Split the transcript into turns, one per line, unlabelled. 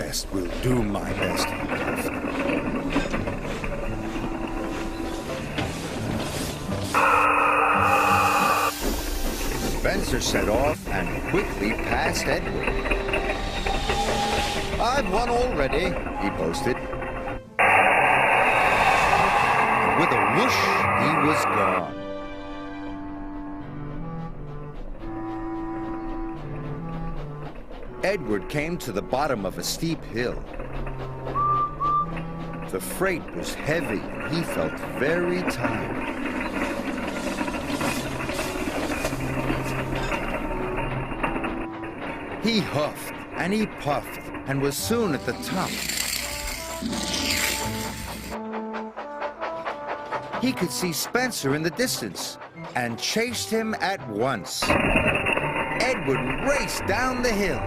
best will do my best. Spencer set off and quickly passed Edward. "I've won already," he boasted. And with a whoosh, he was gone. Edward came to the bottom of a steep hill. The freight was heavy and he felt very tired. He huffed and he puffed and was soon at the top. He could see Spencer in the distance and chased him at once. Edward raced down the hill.